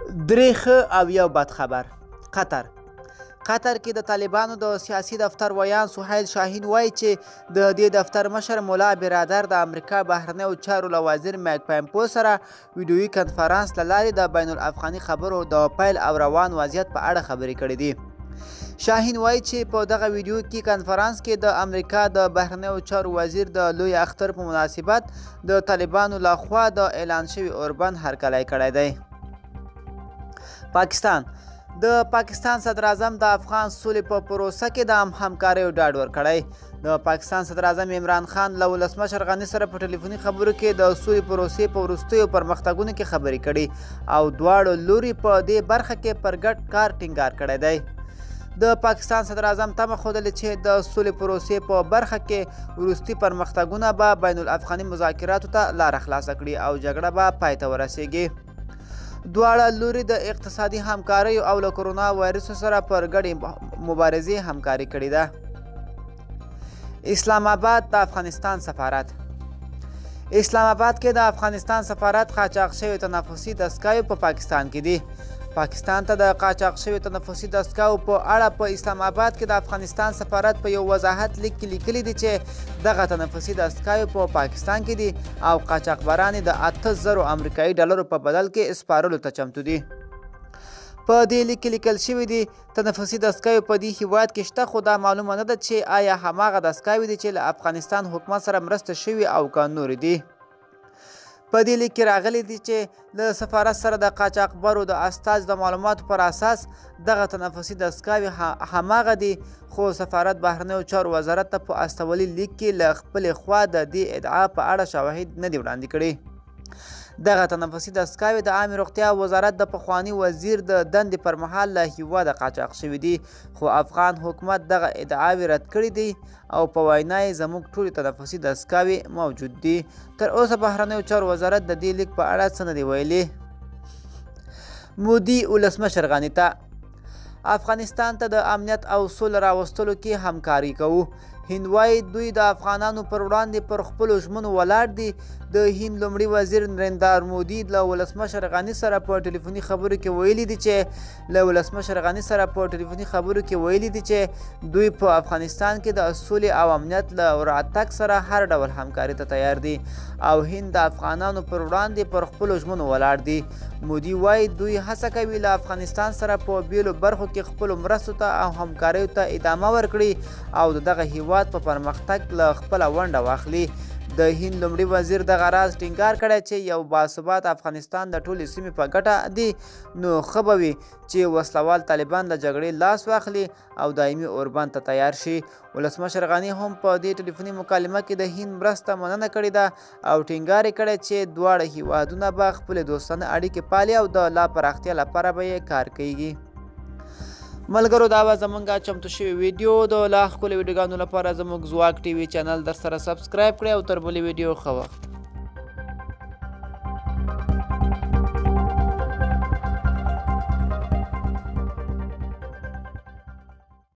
درې ښه او یو بد خبر. قطر کې د طالبانو د سیاسي دفتر ویان سهیل شاهین وایي چې د دې دفتر مشر ملا برادر د امریکا بهرنیو چارو له وزیر مایک پامپیو سره ویډیویي کنفرانس له لارې د بین الافغاني خبرو د پیل او روان وضعیت په اړه خبرې کړې دي. شاهین وایي چې په دغه ویډیو کې کنفرانس کې د امریکا د بهرنیو چارو وزیر د لوی اختر په مناسبت د طالبانو لخوا د اعلان شوي اوربند هرکلی کړی دی. د پاکستان صدر اعظم د افغان سولې په پروسه کې د همکاریو ډاډ ورکړی. د پاکستان صدر اعظم عمران خان له ولسمشر غني سره په ټلیفوني خبرو کې د سولې پروسې په وروستیو پرمختګونو کې خبرې کړي او دواړو لوري په دې برخه کې پر ګډ کار ټینګار کړی دی. د پاکستان صدر اعظم تمه ښودلې چې د سولې پروسې په برخه کې وروستي پرمختګونه به بین الافغاني مذاکراتو ته لاره خلاصه کړي او جګړه به پای ته ورسیږي. دواړه لوري د اقتصادي همکاریو او له کرونا وایرس سره پر ګډې مبارزې همکاري کړې ده. اسلام آباد د افغانستان سفارت. اسلام آباد کې د افغانستان سفارت قاچاق شوي تنفسي دستګاوې په پاکستان کې دي. پاکستان ته د قاچاق شوي تنفسي دستګاوو په اړه په اسلام آباد کې د افغانستان سفارت په یو وضاحت لیک کې لیکلي دي چې دغه تنفسي دستګاوې په پاکستان کې دي او قاچاقبران د 8000 امریکایي ډالرو په بدل کې سپارلو ته چمتو دي. په دې لیک کې لیکل شوي دي تنفسي دستګاوې په دې هیواد کې شته، خو دا معلومه نه ده چې آیا هماغه دستګاوې دي چې له افغانستان حکومت سره مرسته شوي او که نورې دي. په دې لیک کې راغلی دي چې له سفارت سره د قاچاقبرو د استازي د معلوماتو پر اساس دغه تنفسي دستګاوې هماغه دي، خو سفارت بهرنیو چارو وزارت ته په استولي لیک کې له خپلې خوا د دې ادعا په اړه شواهد نه دي وړاندې کړي. دغه تنفسي دستګاوې د عامې روغتیا وزارت د پخواني وزیر د دندې پر مهال له هیواده قاچاق شوي دي، خو افغان حکومت دغه ادعاوې رد کړي دي او په وینا یې زموږ ټولې تنفسي دستګاوې موجود دي. تر اوسه بهرنیو چارو وزارت د دې لیک په اړه څه نه دي ویلي. مودي ولسمشر غني ته افغانستان ته د امنیت او سولې راوستلو کې همکاري کوو. هند وایي دوی د افغانانو پر وړاندې پر خپلو ژمنو ولاړ دي. د هند لومړي وزیر نریندر مودي له ولسمشر غني سره په ټلیفوني خبرو کې ویلي دي چې دوی په افغانستان کې د سولې او امنیت له راتګ سره هر ډول همکاري ته تیار دي او هند د افغانانو پر وړاندې پر خپلو ژمنو ولاړ دي. مودي وایي دوی هڅه کوي له افغانستان سره په بیلو برخو کې خپلو مرستو ته او همکاریو ته ادامه ورکړي او د دغه هیواد په پرمختګ له خپله ونډه واخلي. د هند لومړي وزیر دغه راز ټینګار کړی چې یو باثبات افغانستان د ټولې سیمې په ګټه دی، نو ښه به وي چې وسلوال طالبان له جګړې لاس واخلي او دایمي اوربند ته تیار شي. ولسمشر غني هم په دې ټلیفوني مکالمه کې د هند مرسته مننه کړې ده او ټینګار یې کړی چې دواړه هیوادونه به خپلې دوستانه اړیکې پالي او د لا پراختیا لپاره به یې کار کوي. ملګرو دا به زمونږ چمتو شوي ویډیو د لا ښکلو ویډیوګانو لپاره زموږ ځواک ټي وي چینل در سره سبسکرایب کړئ او تر بلې ویډیو ښه وخت.